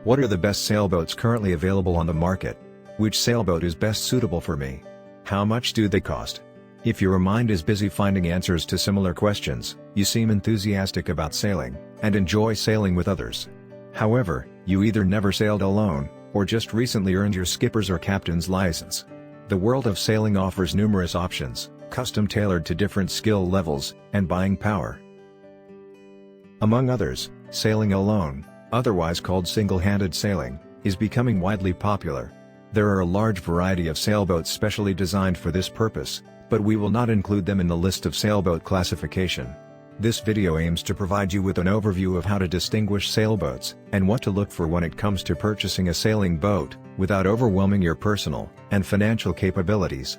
What are the best sailboats currently available on the market? Which sailboat is best suitable for me? How much do they cost? If your mind is busy finding answers to similar questions, you seem enthusiastic about sailing, and enjoy sailing with others. However, you either never sailed alone, or just recently earned your skipper's or captain's license. The world of sailing offers numerous options, custom-tailored to different skill levels, and buying power. Among others, sailing alone, otherwise called single-handed sailing, is becoming widely popular. There are a large variety of sailboats specially designed for this purpose, but we will not include them in the list of sailboat classification. This video aims to provide you with an overview of how to distinguish sailboats, and what to look for when it comes to purchasing a sailing boat, without overwhelming your personal and financial capabilities.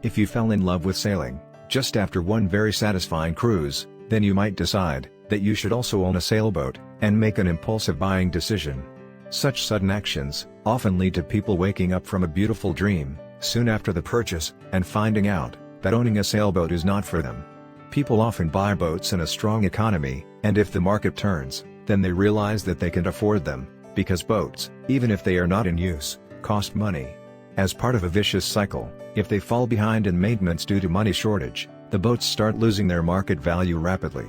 If you fell in love with sailing, just after one very satisfying cruise, then you might decide that you should also own a sailboat, and make an impulsive buying decision. Such sudden actions often lead to people waking up from a beautiful dream soon after the purchase, and finding out that owning a sailboat is not for them. People often buy boats in a strong economy, and if the market turns, then they realize that they can't afford them, because boats, even if they are not in use, cost money. As part of a vicious cycle, if they fall behind in maintenance due to money shortage, the boats start losing their market value rapidly.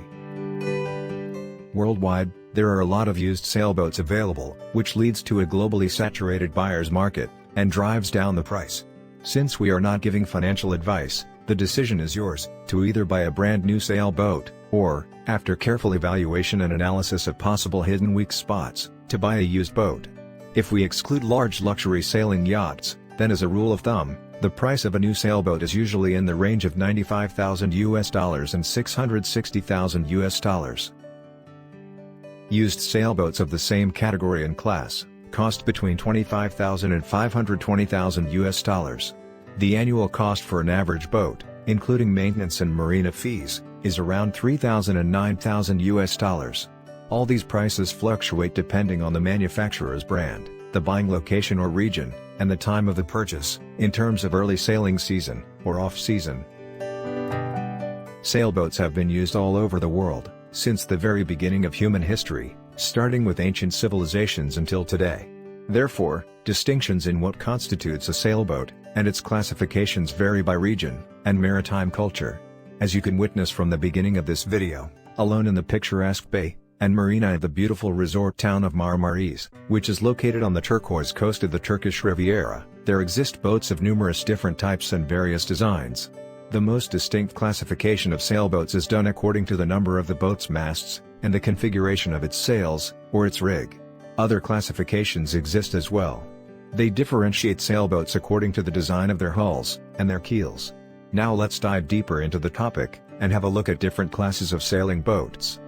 Worldwide, there are a lot of used sailboats available, which leads to a globally saturated buyer's market, and drives down the price. Since we are not giving financial advice, the decision is yours, to either buy a brand new sailboat, or, after careful evaluation and analysis of possible hidden weak spots, to buy a used boat. If we exclude large luxury sailing yachts, then as a rule of thumb, the price of a new sailboat is usually in the range of $95,000 and $660,000. Used sailboats of the same category and class cost between $25,000 and $520,000. The annual cost for an average boat, including maintenance and marina fees, is around $3,000 and $9,000. All these prices fluctuate depending on the manufacturer's brand, the buying location or region, and the time of the purchase, in terms of early sailing season, or off-season. Sailboats have been used all over the world, since the very beginning of human history, starting with ancient civilizations until today. Therefore, distinctions in what constitutes a sailboat, and its classifications vary by region, and maritime culture. As you can witness from the beginning of this video, alone in the picturesque bay and marina of the beautiful resort town of Marmaris, which is located on the turquoise coast of the Turkish Riviera, there exist boats of numerous different types and various designs. The most distinct classification of sailboats is done according to the number of the boat's masts, and the configuration of its sails, or its rig. Other classifications exist as well. They differentiate sailboats according to the design of their hulls, and their keels. Now let's dive deeper into the topic, and have a look at different classes of sailing boats.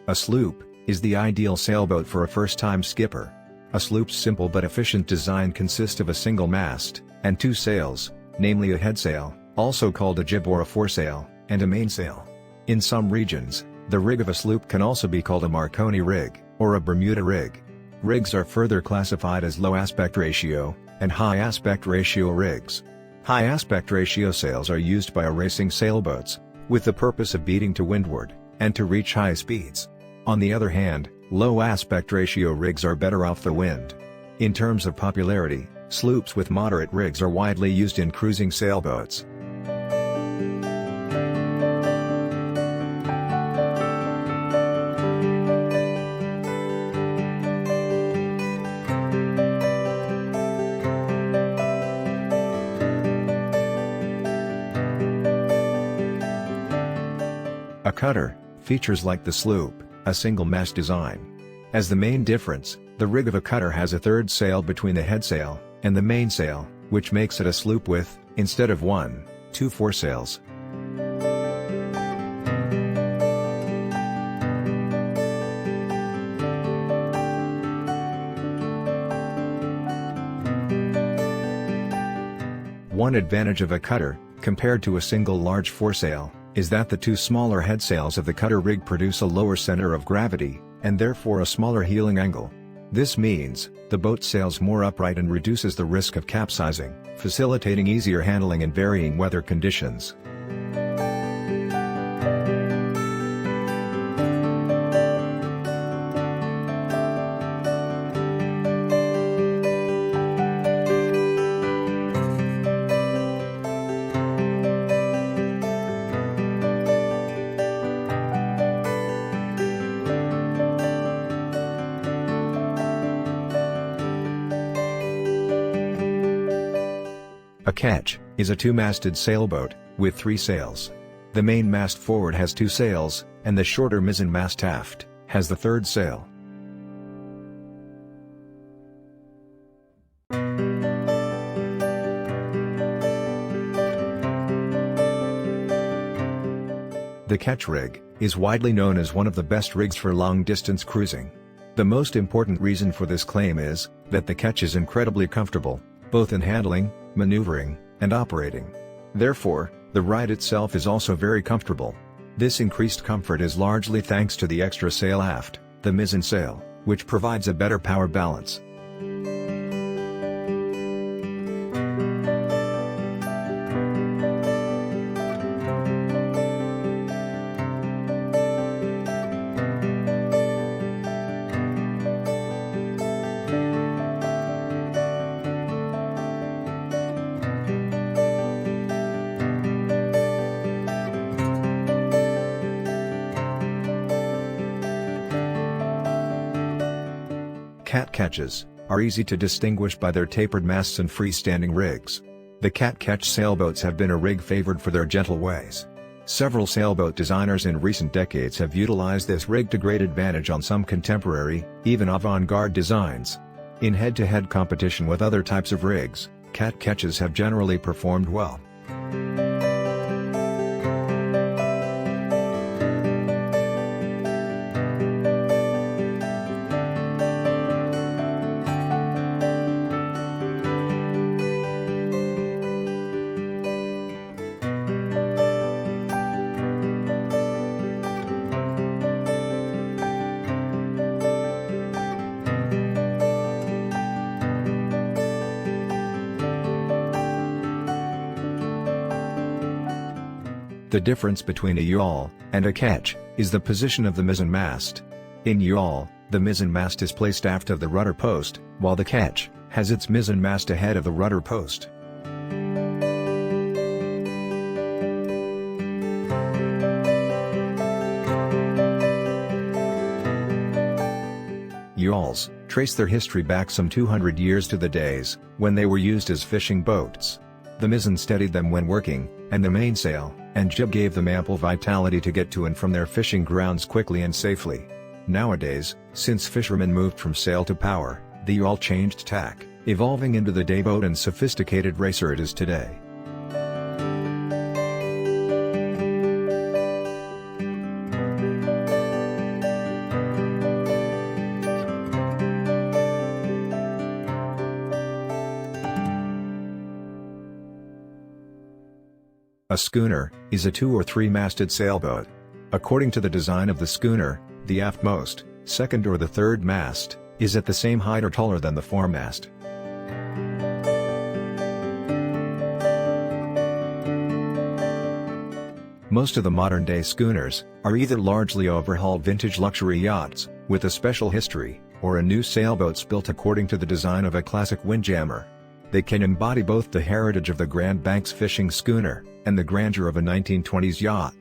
A sloop is the ideal sailboat for a first-time skipper. A sloop's simple but efficient design consists of a single mast, and two sails, namely a headsail, also called a jib or a foresail, and a mainsail. In some regions, the rig of a sloop can also be called a Marconi rig, or a Bermuda rig. Rigs are further classified as low aspect ratio, and high aspect ratio rigs. High aspect ratio sails are used by racing sailboats, with the purpose of beating to windward, and to reach high speeds. On the other hand, low aspect ratio rigs are better off the wind. In terms of popularity, sloops with moderate rigs are widely used in cruising sailboats. A cutter features like the sloop, a single-mast design. As the main difference, the rig of a cutter has a third sail between the headsail and the mainsail, which makes it a sloop with, instead of 2 foresails. One advantage of a cutter, compared to a single large foresail, is that the two smaller headsails of the cutter rig produce a lower center of gravity, and therefore a smaller heeling angle. This means, the boat sails more upright and reduces the risk of capsizing, facilitating easier handling in varying weather conditions. ketch is a two-masted sailboat with 3 sails. The main mast forward has 2 sails, and the shorter mizzen mast aft has the 3rd sail. The ketch rig is widely known as one of the best rigs for long-distance cruising. The most important reason for this claim is that the ketch is incredibly comfortable, both in handling, maneuvering, and operating. Therefore, the ride itself is also very comfortable. This increased comfort is largely thanks to the extra sail aft, the mizzen sail, which provides a better power balance. Cat ketches are easy to distinguish by their tapered masts and freestanding rigs. The cat ketch sailboats have been a rig favored for their gentle ways. Several sailboat designers in recent decades have utilized this rig to great advantage on some contemporary, even avant-garde designs. In head-to-head competition with other types of rigs, cat ketches have generally performed well. The difference between a yawl and a ketch is the position of the mizzen mast. In yawl, the mizzen mast is placed aft of the rudder post, while the ketch has its mizzen mast ahead of the rudder post. Yawls trace their history back some 200 years to the days when they were used as fishing boats. The mizzen steadied them when working, and the mainsail and jib gave them ample vitality to get to and from their fishing grounds quickly and safely. Nowadays, since fishermen moved from sail to power, the yawl changed tack, evolving into the dayboat and sophisticated racer it is today. A schooner is a 2- or 3-masted sailboat. According to the design of the schooner, the aftmost, second or the third mast, is at the same height or taller than the foremast. Most of the modern-day schooners are either largely overhauled vintage luxury yachts, with a special history, or a new sailboats built according to the design of a classic windjammer. They can embody both the heritage of the Grand Banks fishing schooner and the grandeur of a 1920s yacht.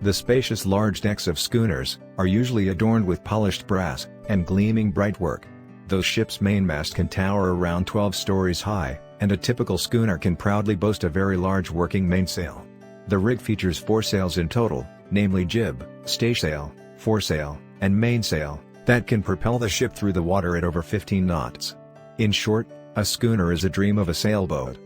The spacious large decks of schooners are usually adorned with polished brass and gleaming bright work. Those ships' mainmast can tower around 12 stories high, and a typical schooner can proudly boast a very large working mainsail. The rig features 4 sails in total, namely jib, staysail, foresail, and mainsail, that can propel the ship through the water at over 15 knots. In short, a schooner is a dream of a sailboat.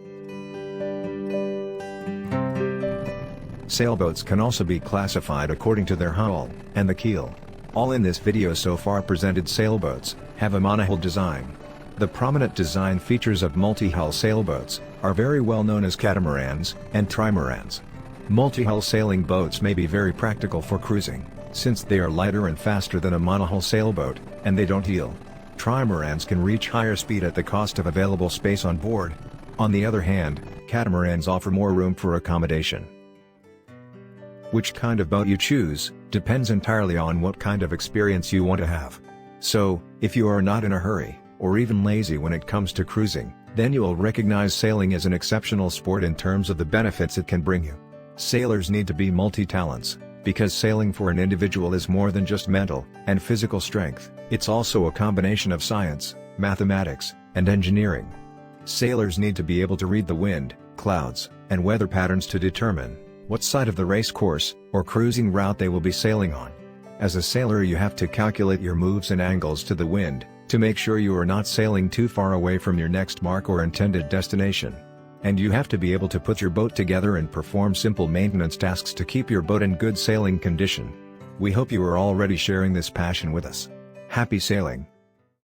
Sailboats can also be classified according to their hull and the keel. All in this video so far presented sailboats have a monohull design. The prominent design features of multi-hull sailboats are very well known as catamarans and trimarans. Multi-hull sailing boats may be very practical for cruising, since they are lighter and faster than a monohull sailboat, and they don't heel. Trimarans can reach higher speed at the cost of available space on board. On the other hand, catamarans offer more room for accommodation. Which kind of boat you choose depends entirely on what kind of experience you want to have. So, if you are not in a hurry, or even lazy when it comes to cruising, then you will recognize sailing as an exceptional sport in terms of the benefits it can bring you. Sailors need to be multi-talents, because sailing for an individual is more than just mental and physical strength, it's also a combination of science, mathematics, and engineering. Sailors need to be able to read the wind, clouds, and weather patterns to determine what side of the race course, or cruising route they will be sailing on. As a sailor, you have to calculate your moves and angles to the wind, to make sure you are not sailing too far away from your next mark or intended destination. And you have to be able to put your boat together and perform simple maintenance tasks to keep your boat in good sailing condition. We hope you are already sharing this passion with us. Happy sailing!